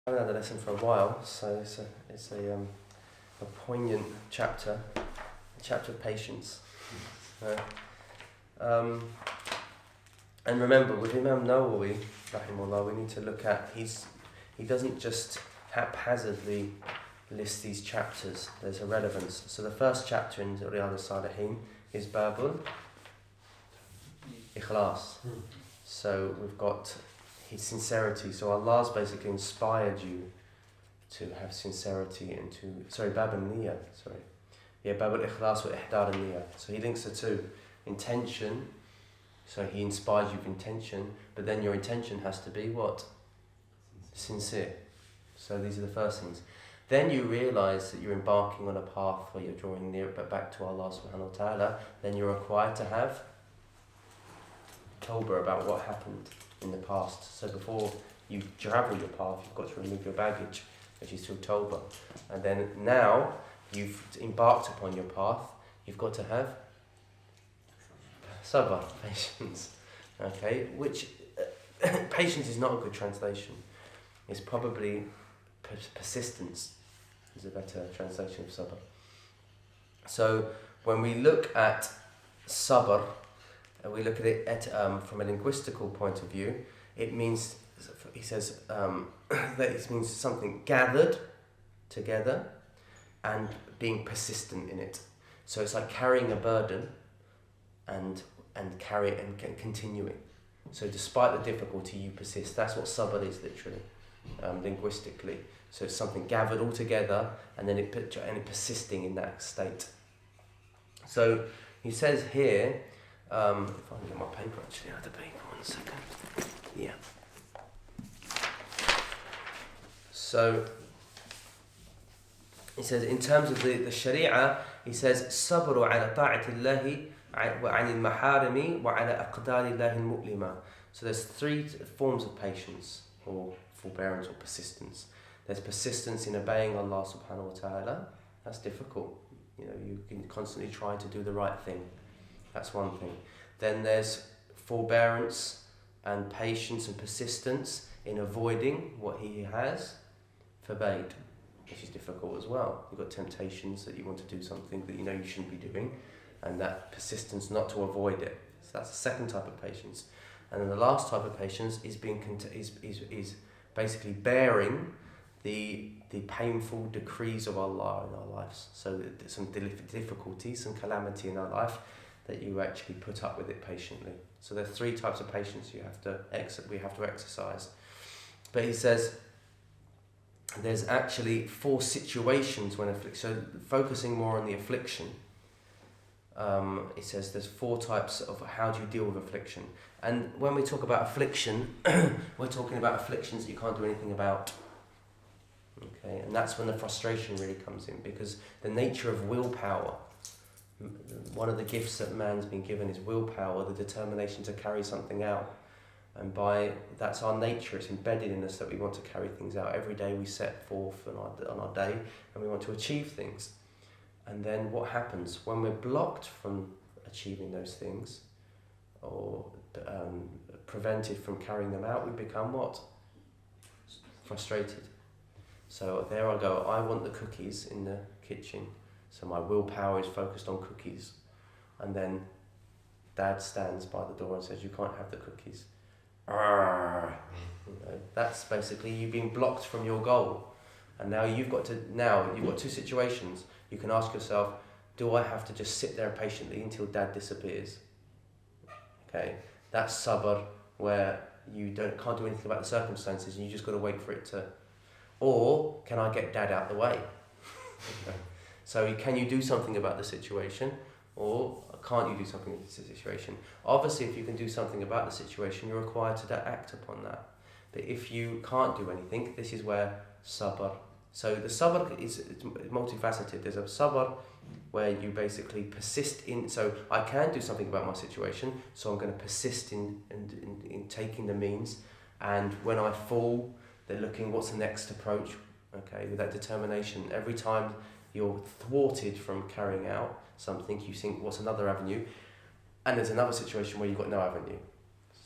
I haven't had a lesson for a while, so it's a poignant chapter, a chapter of patience. And remember, with Imam Nawwawi, rahimahullah, we need to look at he doesn't just haphazardly list these chapters. There's a relevance. So the first chapter in Riyad al-Salihin is Babul Ikhlas. So we've got his sincerity. So Allah's basically inspired you to have sincerity and Bab al-Niyya, Bab al-Ikhlas wa Ihdar al-Niyya. So he links the two. Intention, so he inspires you with intention, but then your intention has to be what? Sincere. So these are the first things. Then you realise that you're embarking on a path where you're drawing near but back to Allah subhanahu wa ta'ala. Then you're required to have tawbah about what happened in the past. So before you travel your path, you've got to remove your baggage, which is through tawbah. And then now you've embarked upon your path, you've got to have Sabr, patience. Okay, which patience is not a good translation. It's probably persistence is a better translation of Sabr. So when we look at Sabr, and we look at it from a linguistical point of view, it means, he says, that it means something gathered together and being persistent in it. So it's like carrying a burden and carry it and continuing. So despite the difficulty, you persist. That's what sabr is literally, linguistically. So it's something gathered all together and then it persisting in that state. So he says here, if I can get my paper actually, I have the paper, 1 second. Yeah. So he says in terms of the Sharia, he says sabru ala ta'atillahi وعن المحارم وعلى أقدار الله المؤلمة. So there's 3 forms of patience or forbearance or persistence. There's persistence in obeying Allah subhanahu wa ta'ala. That's difficult. You can constantly try to do the right thing. That's one thing. Then there's forbearance and patience and persistence in avoiding what He has forbade, which is difficult as well. You've got temptations that you want to do something that you know you shouldn't be doing, and that persistence not to avoid it. So that's the second type of patience. And then the last type of patience is is basically bearing the painful decrees of Allah in our lives. So there's some difficulties, some calamity in our life that you actually put up with it patiently. So there are 3 types of patience we have to exercise. But he says there's actually 4 situations when affliction. So focusing more on the affliction. It says there's 4 types of how do you deal with affliction. And when we talk about affliction, we're talking about afflictions that you can't do anything about. Okay, and that's when the frustration really comes in, because the nature of willpower, one of the gifts that man's been given is willpower, the determination to carry something out. And that's our nature, it's embedded in us that we want to carry things out. Every day we set forth on our day and we want to achieve things. And then what happens when we're blocked from achieving those things or prevented from carrying them out? We become what? Frustrated. So there I go, I want the cookies in the kitchen, so my willpower is focused on cookies, and then Dad stands by the door and says you can't have the cookies. That's basically you being blocked from your goal. And now you've got 2 situations. You can ask yourself, do I have to just sit there patiently until Dad disappears? Okay, that's sabr, where you can't do anything about the circumstances and you just got to wait for it to. Or can I get Dad out the way? So can you do something about the situation, or can't you do something about the situation? Obviously, if you can do something about the situation, you're required to act upon that. But if you can't do anything, this is where sabr. So the sabr is multifaceted. There's a sabr where you basically persist in, so I can do something about my situation, so I'm going to persist in taking the means, and when I fall, they're looking what's the next approach, okay, with that determination. Every time you're thwarted from carrying out something, you think what's another avenue, and there's another situation where you've got no avenue.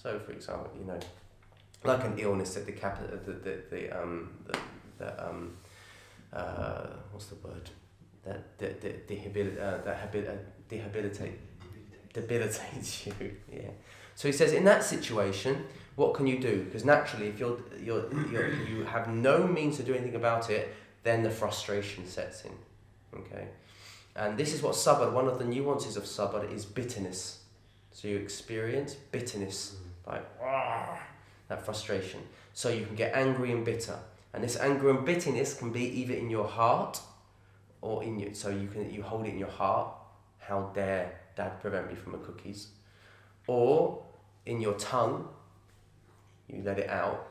So for example, like an illness that what's the word? Debilitates you. Yeah. So he says, in that situation, what can you do? Because naturally, if you have no means to do anything about it, then the frustration sets in. Okay. And this is what sabr, one of the nuances of sabr is bitterness. So you experience bitterness, like that frustration. So you can get angry and bitter. And this anger and bitterness can be either in your heart or in your, so you hold it in your heart. How dare Dad prevent me from the cookies? Or in your tongue, you let it out,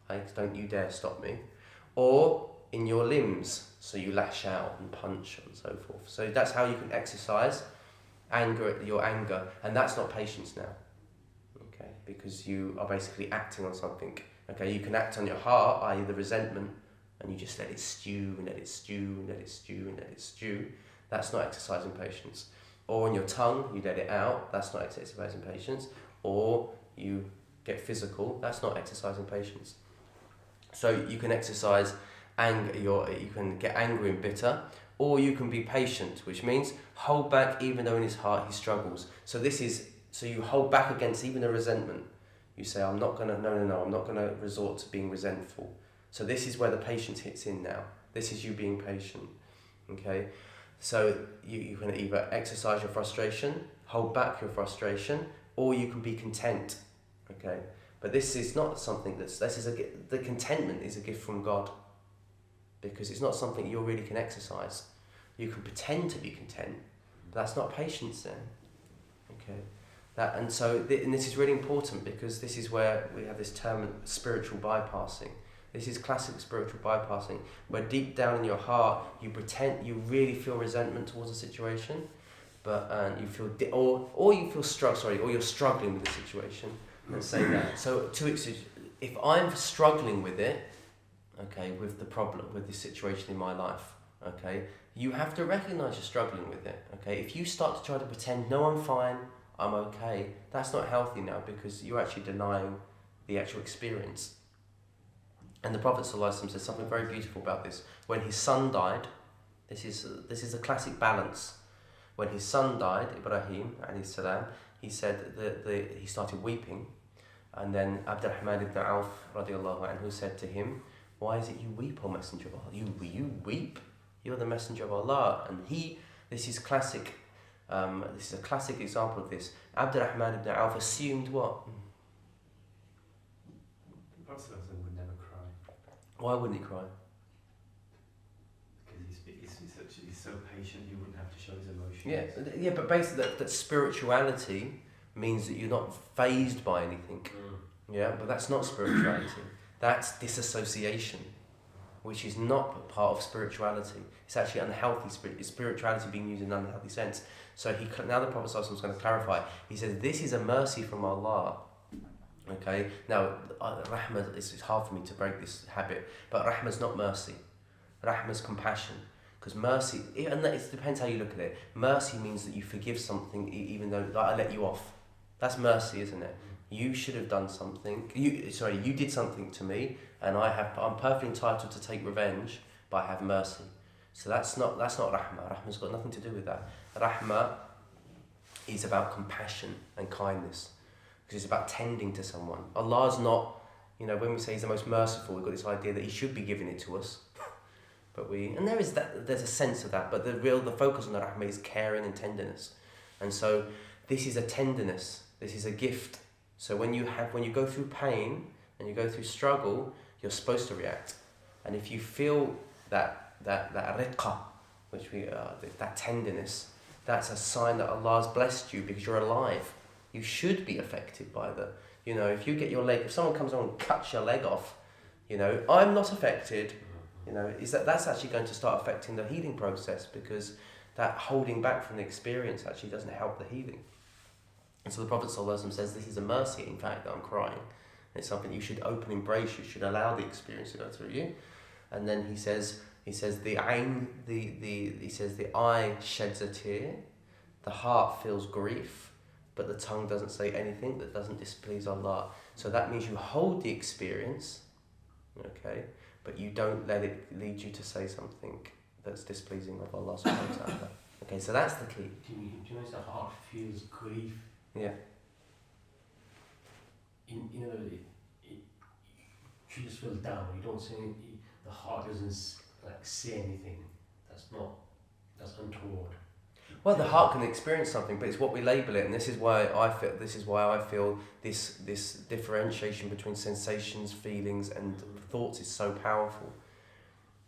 like don't you dare stop me. Or in your limbs, so you lash out and punch and so forth. So that's how you can exercise your anger, and that's not patience now. Okay, because you are basically acting on something. Okay, you can act on your heart, i.e. the resentment, and you just let it stew and let it stew and let it stew and let it stew. That's not exercising patience. Or in your tongue, you let it out. That's not exercising patience. Or you get physical. That's not exercising patience. So you can exercise anger. You can get angry and bitter, or you can be patient, which means hold back even though in his heart he struggles. So you hold back against even a resentment. You say, I'm not gonna resort to being resentful. So this is where the patience hits in now. This is you being patient. Okay. So you can either exercise your frustration, hold back your frustration, or you can be content. Okay. But this is not something the contentment is a gift from God, because it's not something you really can exercise. You can pretend to be content, but that's not patience then. Okay. And this is really important, because this is where we have this term spiritual bypassing. This is classic spiritual bypassing, where deep down in your heart you pretend you really feel resentment towards a situation, but you feel or you're struggling with the situation. Let's say that. So if I'm struggling with it, okay, with the problem, with this situation in my life, okay, you have to recognize you're struggling with it. Okay, if you start to try to pretend, no, I'm fine, I'm okay, that's not healthy now, because you're actually denying the actual experience. And the Prophet ﷺ says something very beautiful about this. When his son died, this is a classic balance. When his son died, Ibrahim alayhi salam, he said he started weeping, and then Abdurrahman ibn Auf radiallahu anhu said to him, "Why is it you weep, O Messenger of Allah? You weep? You're the Messenger of Allah." And this is classic. This is a classic example of this. Abdurrahman ibn Auf assumed what? The Prophet would never cry. Why wouldn't he cry? Because he's so patient, he wouldn't have to show his emotions. Yeah, but basically that spirituality means that you're not fazed by anything. Yeah, but that's not spirituality. That's disassociation, which is not part of spirituality. It's actually unhealthy. Spirituality being used in an unhealthy sense. So now the Prophet ﷺ is going to clarify. He says this is a mercy from Allah. Okay. Now, rahmah. It's hard for me to break this habit, but rahmah is not mercy. Rahmah is compassion. Because mercy, and it depends how you look at it. Mercy means that you forgive something even though I let you off. That's mercy, isn't it? You should have done something. You did something to me, and I'm perfectly entitled to take revenge, but I have mercy. So that's not rahmah. Rahmah's got nothing to do with that. Rahmah is about compassion and kindness, because it's about tending to someone. Allah's not, when we say He's the most merciful, we've got this idea that He should be giving it to us. There's a sense of that, but the focus on the rahmah is caring and tenderness. And so this is a tenderness, this is a gift. So when you go through pain and you go through struggle, you're supposed to react. And if you feel that riqqa, that tenderness, that's a sign that Allah has blessed you because you're alive. You should be affected by if you get your leg, if someone comes along and cuts your leg off, I'm not affected. That's actually going to start affecting the healing process, because that holding back from the experience actually doesn't help the healing. And so the Prophet ﷺ says this is a mercy, in fact, that I'm crying. It's something you should embrace, you should allow the experience to go through you. And then he says the eye sheds a tear, the heart feels grief, but the tongue doesn't say anything that doesn't displease Allah. So that means you hold the experience, okay, but you don't let it lead you to say something that's displeasing of Allah subhanahu wa ta'ala. Okay, so that's the key. Do you notice the heart feels grief? Yeah. You know, you just feel down. You don't say anything. The heart doesn't like say anything. That's untoward. Well, the heart can experience something, but it's what we label it, and this is why I feel this differentiation between sensations, feelings, and thoughts is so powerful.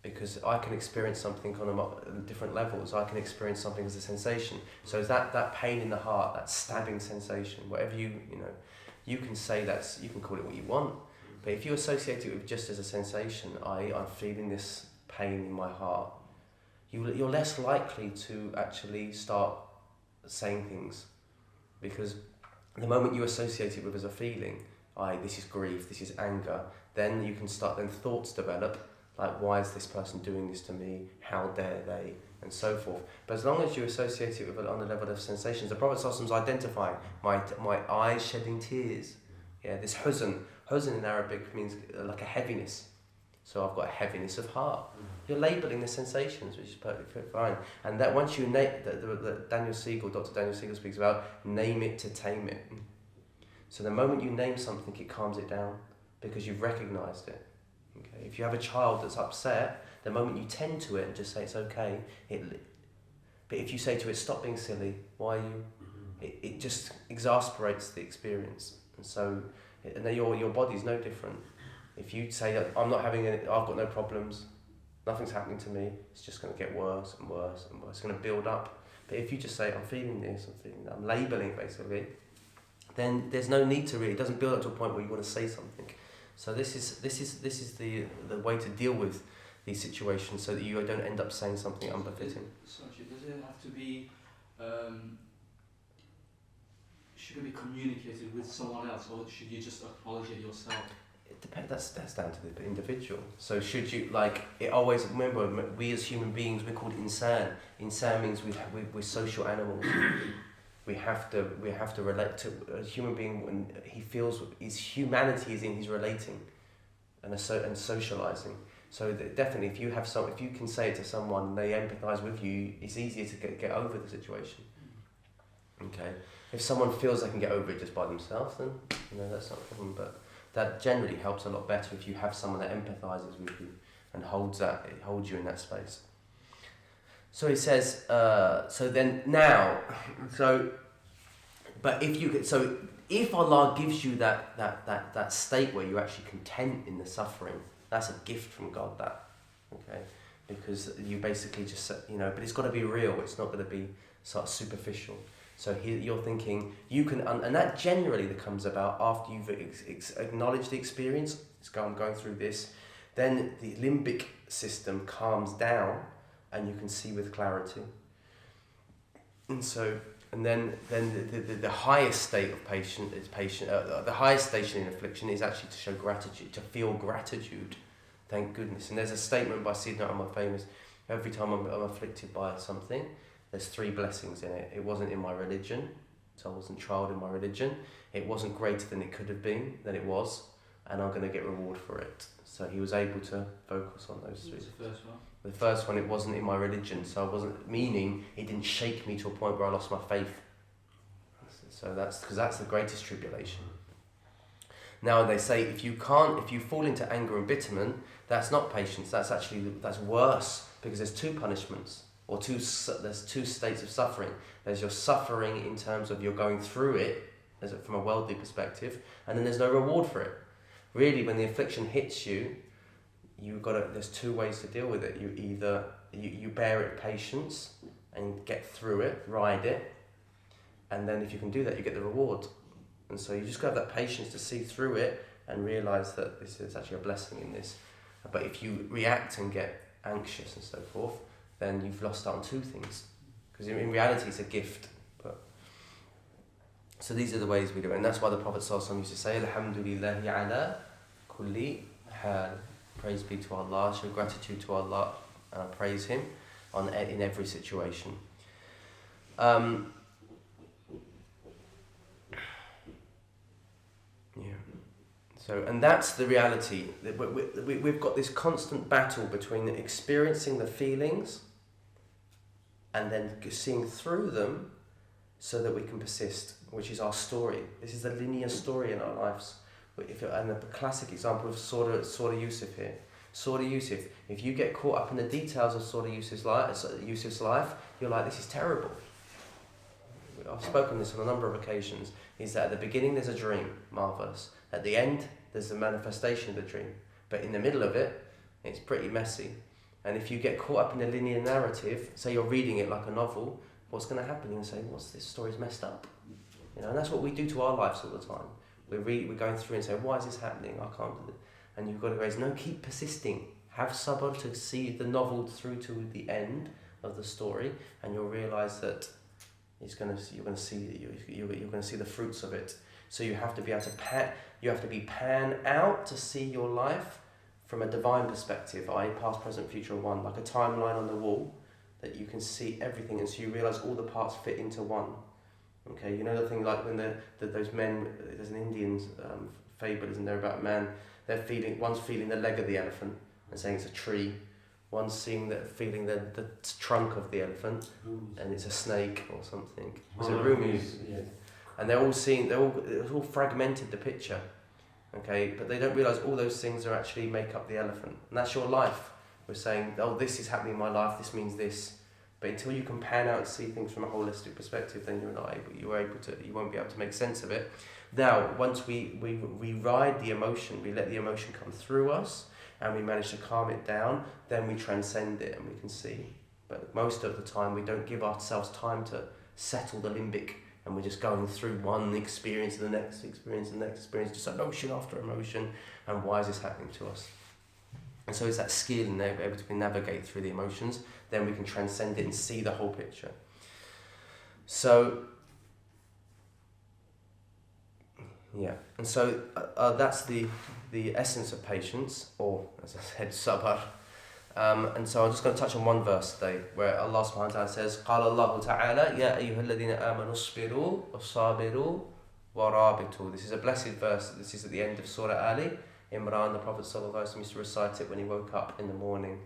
Because I can experience something on different levels. I can experience something as a sensation. So is that pain in the heart, that stabbing sensation, whatever you can say you can call it what you want. But if you associate it with just as a sensation, I'm feeling this pain in my heart, you're less likely to actually start saying things. Because the moment you associate it with as a feeling, this is grief, this is anger, then you can start, then thoughts develop, like why is this person doing this to me, how dare they, and so forth. But as long as you associate it with on the level of sensations, the Prophet ﷺ is identifying my eyes shedding tears. Yeah, this huzn in Arabic means like a heaviness. So I've got a heaviness of heart. You're labelling the sensations, which is perfectly fine. And that once you name, Dr. Daniel Siegel speaks about, name it to tame it. So the moment you name something, it calms it down because you've recognised it. Okay. If you have a child that's upset, the moment you tend to it and just say it's okay, but if you say to it, stop being silly, why are you? It just exasperates the experience. And so, and then your body's no different. If you say that I've got no problems, nothing's happening to me, it's just going to get worse and worse and worse. It's going to build up. But if you just say I'm feeling this, I'm feeling that, I'm labelling basically, then there's no need to really. It doesn't build up to a point where you want to say something. So this is the way to deal with these situations, so that you don't end up saying something unbefitting. Does it have to be? Should it be communicated with someone else, or should you just acknowledge it yourself? It depends. That's down to the individual. So should you remember, we as human beings, we're called insan. Insan means we're social animals. We have to relate to a human being when he feels his humanity is in his relating, and socializing. So definitely, if you can say it to someone and they empathise with you, it's easier to get over the situation. Okay. If someone feels they can get over it just by themselves, then that's not a problem. But that generally helps a lot better if you have someone that empathises with you and holds you in that space. So he says, if Allah gives you that state where you're actually content in the suffering, that's a gift from God, okay? Because you basically just, but it's got to be real, it's not going to be sort of superficial. So you're thinking, and that generally comes about after you've acknowledged the experience, I'm going through this, then the limbic system calms down, and you can see with clarity. And then the highest state of the highest station in affliction is actually to show gratitude, to feel gratitude. Thank goodness. And there's a statement by Sayyidina Umar famous, every time I'm afflicted by something, there's 3 blessings in it. It wasn't in my religion, so I wasn't trialed in my religion. It wasn't greater than it could have been, than it was, and I'm going to get reward for it. So he was able to focus on those 3. What's the first one? The first one, it wasn't in my religion, so I wasn't, meaning it didn't shake me to a point where I lost my faith. So that's the greatest tribulation. Now they say if you fall into anger and bitterment, that's not patience. That's worse, because there's 2 punishments, or there's 2 states of suffering. There's your suffering in terms of you're going through it, from a worldly perspective, and then there's no reward for it. Really, when the affliction hits you, there's 2 ways to deal with it. You either you bear it patience and get through it, ride it, and then if you can do that, you get the reward. And so you just got to have that patience to see through it and realise that this is actually a blessing in this. But if you react and get anxious and so forth, then you've lost out on 2 things. Because in reality, it's a gift. So these are the ways we do it. And that's why the Prophet ﷺ used to say, Alhamdulillahi ala kulli hal. Praise be to Allah, show gratitude to Allah, and I praise Him in every situation. So, and that's the reality. We've got this constant battle between experiencing the feelings and then seeing through them so that we can persist, which is our story. This is the linear story in our lives. And the classic example of Surah Yusuf here. Surah Yusuf, if you get caught up in the details of Surah Yusuf's life, you're like, this is terrible. I've spoken this on a number of occasions, is that at the beginning there's a dream, marvellous. At the end, there's the manifestation of the dream. But in the middle of it, it's pretty messy. And if you get caught up in the linear narrative, say you're reading it like a novel, what's going to happen? You're going to say, what's this story's messed up? You know, and that's what we do to our lives all the time. We're going through and say, why is this happening? I can't do it. And you've got to raise, no, keep persisting. Have sabr to see the novel through to the end of the story, and you'll realise that you're going to see the fruits of it. So you have to be able to pan out to see your life from a divine perspective, i.e. past, present, future one, like a timeline on the wall, that you can see everything, and so you realise all the parts fit into one. Okay, you know the thing like when those men, there's an Indian fable, isn't there, about a man, one's feeling the leg of the elephant and saying it's a tree, one's feeling the trunk of the elephant and it's a snake or something. It's a Rumi. Yeah. And it's all fragmented, the picture. Okay, but they don't realise all those things are actually make up the elephant. And that's your life. We're saying, oh, this is happening in my life, this means this. But until you can pan out and see things from a holistic perspective, then you won't be able to make sense of it. Now, once we ride the emotion, we let the emotion come through us, and we manage to calm it down, then we transcend it and we can see. But most of the time, we don't give ourselves time to settle the limbic, and we're just going through one experience and the next experience and the next experience, just emotion after emotion, and why is this happening to us? And so it's that skill and they're able to navigate through the emotions, then we can transcend it and see the whole picture. So, yeah, and so that's the essence of patience, or as I said, sabr. And so I'm just going to touch on one verse today, where Allah subhanahu wa ta'ala says, قال الله تعالى يا أيها الذين آمنوا اصبروا وصابروا ورابطوا. This is a blessed verse. This is at the end of Surah Ali Imran. The Prophet ﷺ used to recite it when he woke up in the morning.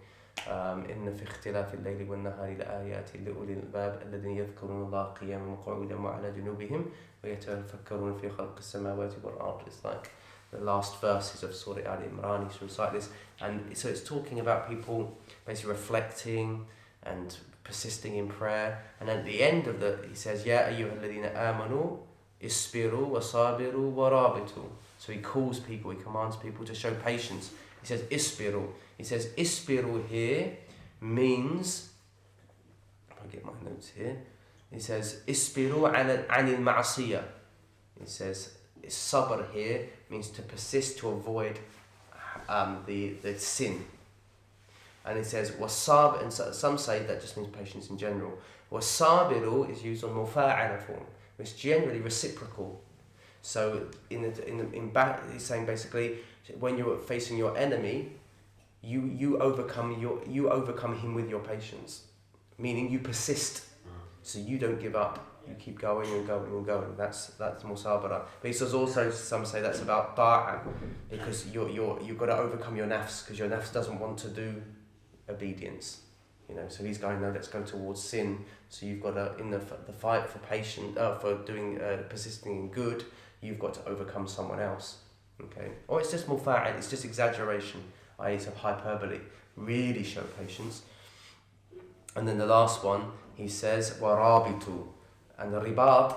إن في اختلاف الليل والنهار لآيات لأولي الألباب الذين يذكرون الله قياما وقعودا وعلى جنوبهم ويتفكرون في خلق السماوات والأرض. It's like the last verses of Surah Al Imran. He used to recite this, and so it's talking about people basically reflecting and persisting in prayer. And at the end of he says, يا أيها الذين آمنوا اصبروا وصابروا ورابطوا. So he calls people, he commands people to show patience. He says isbiru. He says isbiru here means, if I get my notes here, he says isbiru anil ma'asiyah. He says sabr here means to persist, to avoid the sin. And it says wasab, and some say that just means patience in general. Wasabiru is used on mufa'ala form, which is generally reciprocal. So he's saying basically, when you're facing your enemy, you overcome him with your patience, meaning you persist. So you don't give up. You keep going and going and going. That's musabara. But he says also, some say that's about ta'a, because you've got to overcome your nafs, because your nafs doesn't want to do obedience. You know, so he's going, no, let's go towards sin. So you've got to, in the fight for for doing persisting in good, you've got to overcome someone else. Okay, or it's just mufa'il, it's just exaggeration, i.e. it's a hyperbole. Really show patience. And then the last one, he says warabitu, and the ribat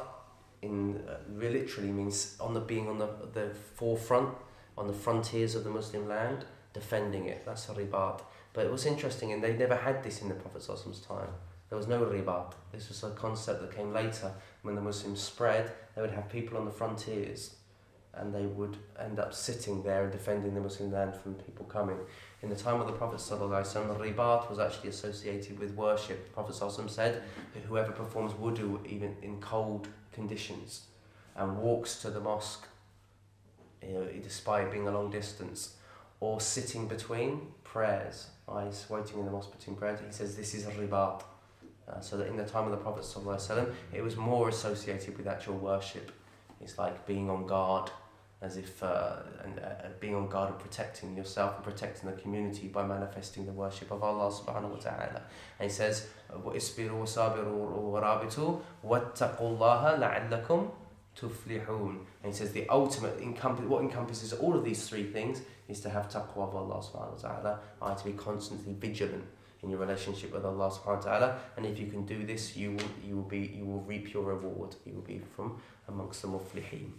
literally means being on the forefront, on the frontiers of the Muslim land, defending it. That's a ribat. But it was interesting, and they never had this in the Prophet ﷺ's time. There was no ribat. This was a concept that came later. When the Muslims spread, they would have people on the frontiers, and they would end up sitting there and defending the Muslim land from people coming. In the time of the Prophet ﷺ, the ribat was actually associated with worship. The Prophet ﷺ said that whoever performs wudu even in cold conditions and walks to the mosque, despite being a long distance, or sitting between prayers, waiting in the mosque between prayers, he says this is a ribat. So that in the time of the Prophet ﷺ, it was more associated with actual worship. It's like being on guard as if being on guard and protecting yourself and protecting the community by manifesting the worship of Allah subhanahu wa ta'ala. And he says, وَإِصْبِرُوا وَصَابِرُوا وَرَابِطُوا وَاتَّقُوا اللَّهَ لَعَلَّكُمْ تُفْلِحُونَ. And he says the ultimate what encompasses all of these three things is to have taqwa of Allah subhanahu wa ta'ala, to be constantly vigilant in your relationship with Allah subhanahu wa ta'ala. And if you can do this, you will reap your reward. You will be from amongst the muflihin.